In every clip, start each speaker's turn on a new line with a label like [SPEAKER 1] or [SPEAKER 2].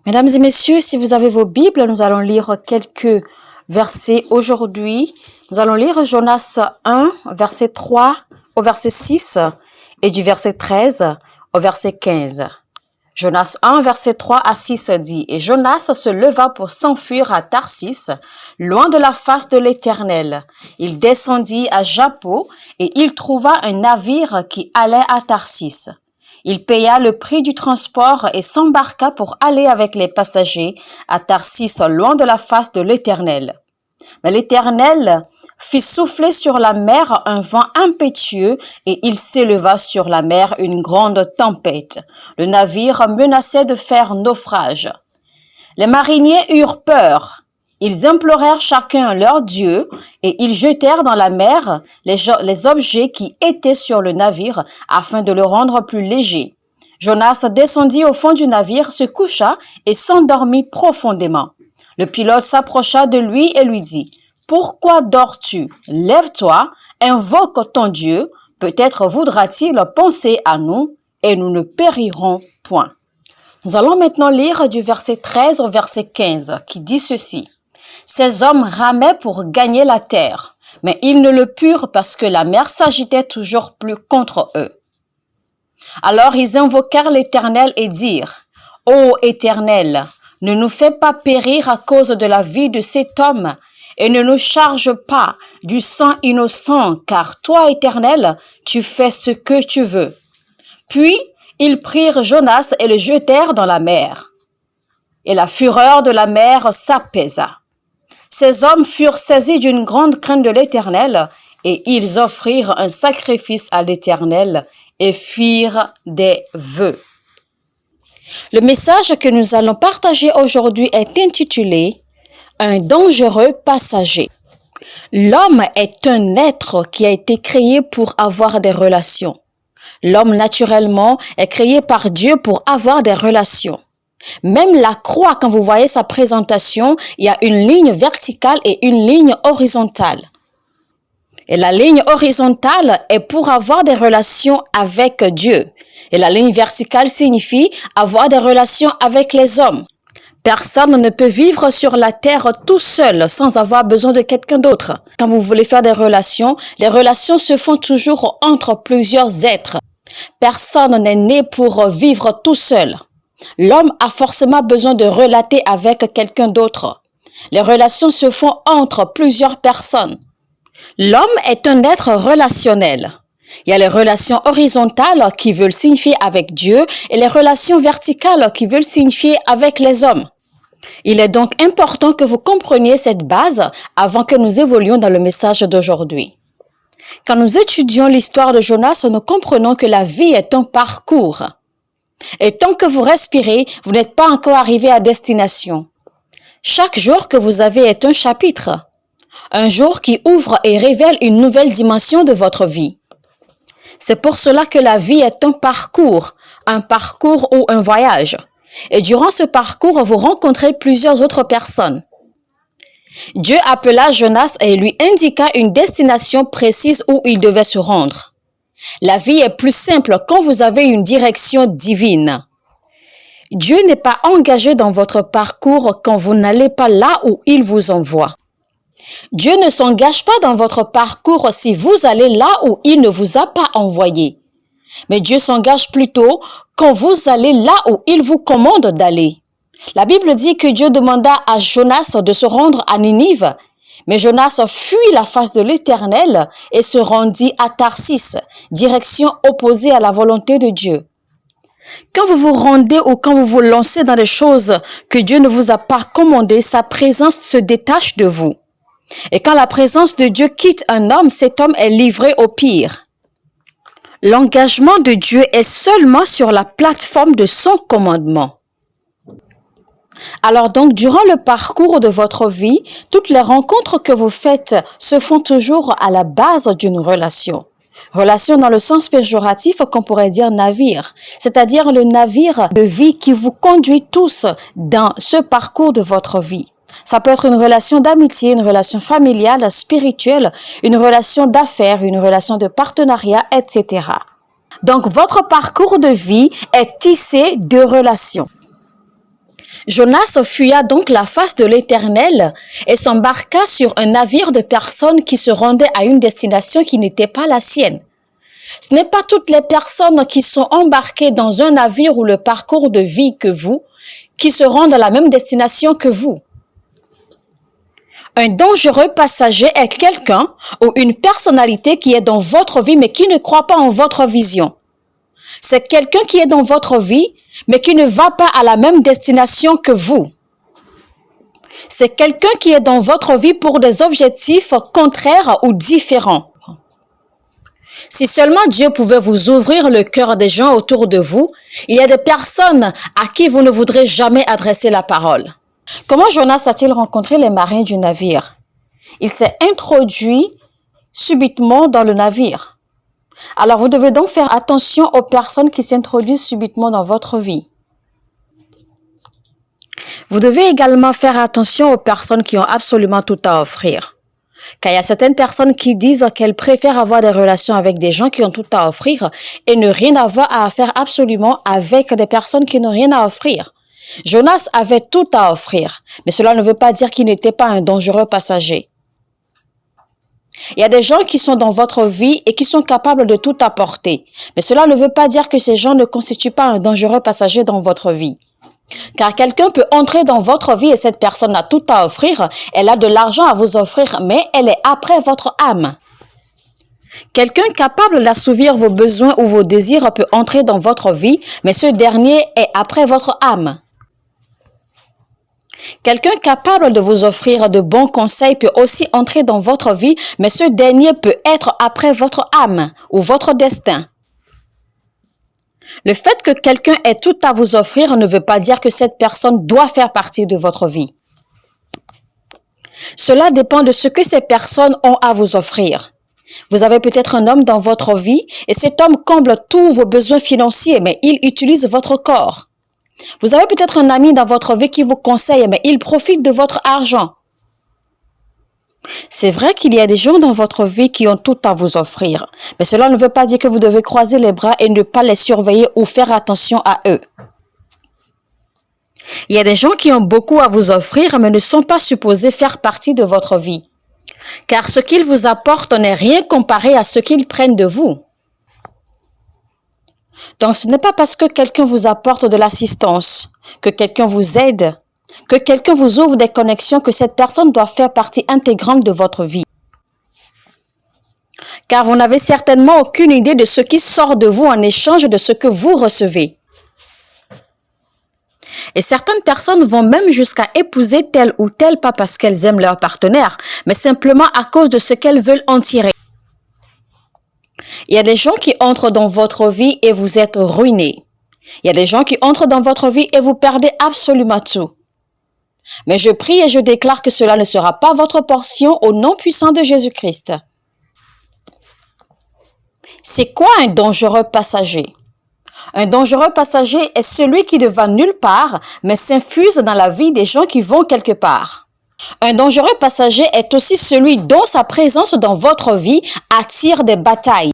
[SPEAKER 1] Mesdames et messieurs, si vous avez vos Bibles, nous allons lire quelques versets aujourd'hui. Nous allons lire Jonas 1, verset 3 au verset 6 et du verset 13 au verset 15. Jonas 1, verset 3 à 6 dit « Et Jonas se leva pour s'enfuir à Tarsis, loin de la face de l'Éternel. Il descendit à Jappo et il trouva un navire qui allait à Tarsis. Il paya le prix du transport et s'embarqua pour aller avec les passagers à Tarsis, loin de la face de l'Éternel. Mais l'Éternel fit souffler sur la mer un vent impétueux et il s'éleva sur la mer une grande tempête. Le navire menaçait de faire naufrage. Les mariniers eurent peur. Ils implorèrent chacun leur Dieu et ils jetèrent dans la mer les objets qui étaient sur le navire afin de le rendre plus léger. Jonas descendit au fond du navire, se coucha et s'endormit profondément. Le pilote s'approcha de lui et lui dit « Pourquoi dors-tu? Lève-toi, invoque ton Dieu, peut-être voudra-t-il penser à nous et nous ne périrons point. » Nous allons maintenant lire du verset 13 au verset 15 qui dit ceci. « Ces hommes ramaient pour gagner la terre, mais ils ne le purent parce que la mer s'agitait toujours plus contre eux. Alors ils invoquèrent l'Éternel et dirent « Ô Éternel, ne nous fais pas périr à cause de la vie de cet homme et ne nous charge pas du sang innocent, car toi, Éternel, tu fais ce que tu veux. » Puis ils prirent Jonas et le jetèrent dans la mer. Et la fureur de la mer s'apaisa. Ces hommes furent saisis d'une grande crainte de l'Éternel et ils offrirent un sacrifice à l'Éternel et firent des vœux. Le message que nous allons partager aujourd'hui est intitulé « Un dangereux passager ». L'homme est un être qui a été créé pour avoir des relations. L'homme, naturellement, est créé par Dieu pour avoir des relations. Même la croix, quand vous voyez sa présentation, il y a une ligne verticale et une ligne horizontale. Et la ligne horizontale est pour avoir des relations avec Dieu. Et la ligne verticale signifie avoir des relations avec les hommes. Personne ne peut vivre sur la terre tout seul sans avoir besoin de quelqu'un d'autre. Quand vous voulez faire des relations, les relations se font toujours entre plusieurs êtres. Personne n'est né pour vivre tout seul. L'homme a forcément besoin de relater avec quelqu'un d'autre. Les relations se font entre plusieurs personnes. L'homme est un être relationnel. Il y a les relations horizontales qui veulent signifier avec Dieu et les relations verticales qui veulent signifier avec les hommes. Il est donc important que vous compreniez cette base avant que nous évoluions dans le message d'aujourd'hui. Quand nous étudions l'histoire de Jonas, nous comprenons que la vie est un parcours. Et tant que vous respirez, vous n'êtes pas encore arrivé à destination. Chaque jour que vous avez est un chapitre. Un jour qui ouvre et révèle une nouvelle dimension de votre vie. C'est pour cela que la vie est un parcours ou un voyage. Et durant ce parcours, vous rencontrez plusieurs autres personnes. Dieu appela Jonas et lui indiqua une destination précise où il devait se rendre. La vie est plus simple quand vous avez une direction divine. Dieu n'est pas engagé dans votre parcours quand vous n'allez pas là où il vous envoie. Dieu ne s'engage pas dans votre parcours si vous allez là où il ne vous a pas envoyé. Mais Dieu s'engage plutôt quand vous allez là où il vous commande d'aller. La Bible dit que Dieu demanda à Jonas de se rendre à Ninive, mais Jonas fuit la face de l'Éternel et se rendit à Tarsis, direction opposée à la volonté de Dieu. Quand vous vous rendez ou quand vous vous lancez dans des choses que Dieu ne vous a pas commandées, sa présence se détache de vous. Et quand la présence de Dieu quitte un homme, cet homme est livré au pire. L'engagement de Dieu est seulement sur la plateforme de son commandement. Alors donc, durant le parcours de votre vie, toutes les rencontres que vous faites se font toujours à la base d'une relation. Relation dans le sens péjoratif qu'on pourrait dire navire, c'est-à-dire le navire de vie qui vous conduit tous dans ce parcours de votre vie. Ça peut être une relation d'amitié, une relation familiale, spirituelle, une relation d'affaires, une relation de partenariat, etc. Donc, votre parcours de vie est tissé de relations. Jonas fuya donc la face de l'Éternel et s'embarqua sur un navire de personnes qui se rendaient à une destination qui n'était pas la sienne. Ce n'est pas toutes les personnes qui sont embarquées dans un navire ou le parcours de vie que vous, qui se rendent à la même destination que vous. Un dangereux passager est quelqu'un ou une personnalité qui est dans votre vie mais qui ne croit pas en votre vision. C'est quelqu'un qui est dans votre vie mais qui ne va pas à la même destination que vous. C'est quelqu'un qui est dans votre vie pour des objectifs contraires ou différents. Si seulement Dieu pouvait vous ouvrir le cœur des gens autour de vous, il y a des personnes à qui vous ne voudrez jamais adresser la parole. Comment Jonas a-t-il rencontré les marins du navire? Il s'est introduit subitement dans le navire. Alors vous devez donc faire attention aux personnes qui s'introduisent subitement dans votre vie. Vous devez également faire attention aux personnes qui ont absolument tout à offrir. Car il y a certaines personnes qui disent qu'elles préfèrent avoir des relations avec des gens qui ont tout à offrir et ne rien avoir à faire absolument avec des personnes qui n'ont rien à offrir. Jonas avait tout à offrir, mais cela ne veut pas dire qu'il n'était pas un dangereux passager. Il y a des gens qui sont dans votre vie et qui sont capables de tout apporter, mais cela ne veut pas dire que ces gens ne constituent pas un dangereux passager dans votre vie. Car quelqu'un peut entrer dans votre vie et cette personne a tout à offrir, elle a de l'argent à vous offrir, mais elle est après votre âme. Quelqu'un capable d'assouvir vos besoins ou vos désirs peut entrer dans votre vie, mais ce dernier est après votre âme. Quelqu'un capable de vous offrir de bons conseils peut aussi entrer dans votre vie, mais ce dernier peut être après votre âme ou votre destin. Le fait que quelqu'un ait tout à vous offrir ne veut pas dire que cette personne doit faire partie de votre vie. Cela dépend de ce que ces personnes ont à vous offrir. Vous avez peut-être un homme dans votre vie et cet homme comble tous vos besoins financiers, mais il utilise votre corps. Vous avez peut-être un ami dans votre vie qui vous conseille, mais il profite de votre argent. C'est vrai qu'il y a des gens dans votre vie qui ont tout à vous offrir, mais cela ne veut pas dire que vous devez croiser les bras et ne pas les surveiller ou faire attention à eux. Il y a des gens qui ont beaucoup à vous offrir, mais ne sont pas supposés faire partie de votre vie. Car ce qu'ils vous apportent n'est rien comparé à ce qu'ils prennent de vous. Donc ce n'est pas parce que quelqu'un vous apporte de l'assistance, que quelqu'un vous aide, que quelqu'un vous ouvre des connexions que cette personne doit faire partie intégrante de votre vie. Car vous n'avez certainement aucune idée de ce qui sort de vous en échange de ce que vous recevez. Et certaines personnes vont même jusqu'à épouser tel ou tel, pas parce qu'elles aiment leur partenaire, mais simplement à cause de ce qu'elles veulent en tirer. Il y a des gens qui entrent dans votre vie et vous êtes ruinés. Il y a des gens qui entrent dans votre vie et vous perdez absolument tout. Mais je prie et je déclare que cela ne sera pas votre portion au nom puissant de Jésus-Christ. C'est quoi un dangereux passager? Un dangereux passager est celui qui ne va nulle part, mais s'infuse dans la vie des gens qui vont quelque part. Un dangereux passager est aussi celui dont sa présence dans votre vie attire des batailles.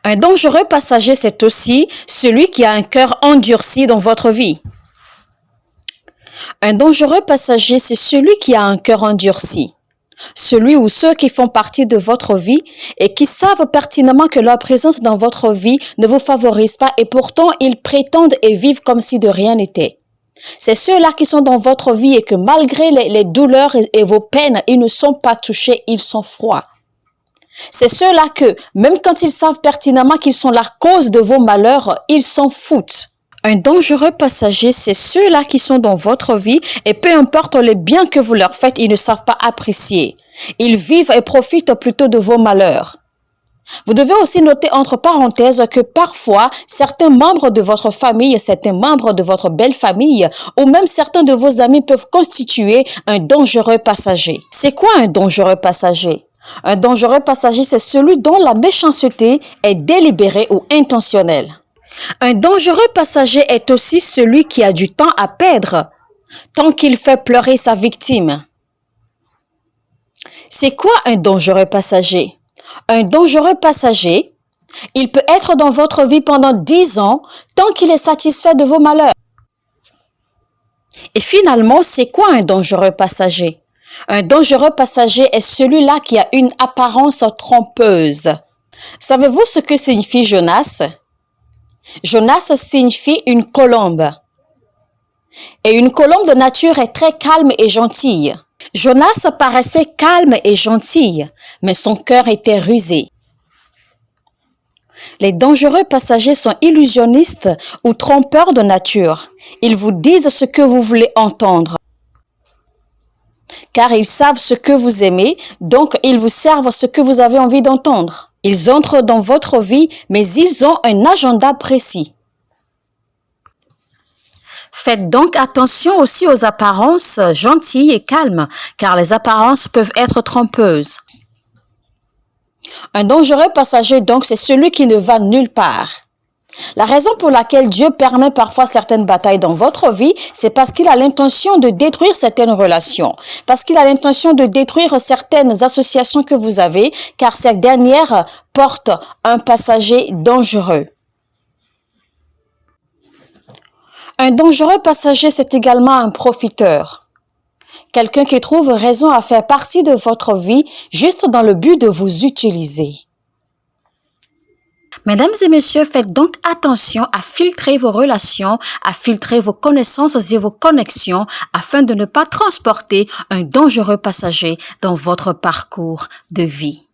[SPEAKER 1] Un dangereux passager, c'est aussi celui qui a un cœur endurci dans votre vie. Un dangereux passager, c'est celui qui a un cœur endurci. Celui ou ceux qui font partie de votre vie et qui savent pertinemment que leur présence dans votre vie ne vous favorise pas et pourtant ils prétendent et vivent comme si de rien n'était. C'est ceux-là qui sont dans votre vie et que malgré les douleurs et vos peines, ils ne sont pas touchés, ils sont froids. C'est ceux-là que, même quand ils savent pertinemment qu'ils sont la cause de vos malheurs, ils s'en foutent. Un dangereux passager, c'est ceux-là qui sont dans votre vie et peu importe les biens que vous leur faites, ils ne savent pas apprécier. Ils vivent et profitent plutôt de vos malheurs. Vous devez aussi noter entre parenthèses que parfois, certains membres de votre famille, certains membres de votre belle famille ou même certains de vos amis peuvent constituer un dangereux passager. C'est quoi un dangereux passager? Un dangereux passager, c'est celui dont la méchanceté est délibérée ou intentionnelle. Un dangereux passager est aussi celui qui a du temps à perdre, tant qu'il fait pleurer sa victime. C'est quoi un dangereux passager? Un dangereux passager, il peut être dans votre vie pendant 10 ans tant qu'il est satisfait de vos malheurs. Et finalement, c'est quoi un dangereux passager? Un dangereux passager est celui-là qui a une apparence trompeuse. Savez-vous ce que signifie Jonas? Jonas signifie une colombe. Et une colombe de nature est très calme et gentille. Jonas paraissait calme et gentil, mais son cœur était rusé. Les dangereux passagers sont illusionnistes ou trompeurs de nature. Ils vous disent ce que vous voulez entendre. Car ils savent ce que vous aimez, donc ils vous servent ce que vous avez envie d'entendre. Ils entrent dans votre vie, mais ils ont un agenda précis. Faites donc attention aussi aux apparences gentilles et calmes, car les apparences peuvent être trompeuses. Un dangereux passager, donc, c'est celui qui ne va nulle part. La raison pour laquelle Dieu permet parfois certaines batailles dans votre vie, c'est parce qu'il a l'intention de détruire certaines relations, parce qu'il a l'intention de détruire certaines associations que vous avez, car ces dernières portent un passager dangereux. Un dangereux passager, c'est également un profiteur. Quelqu'un qui trouve raison à faire partie de votre vie juste dans le but de vous utiliser. Mesdames et messieurs, faites donc attention à filtrer vos relations, à filtrer vos connaissances et vos connexions afin de ne pas transporter un dangereux passager dans votre parcours de vie.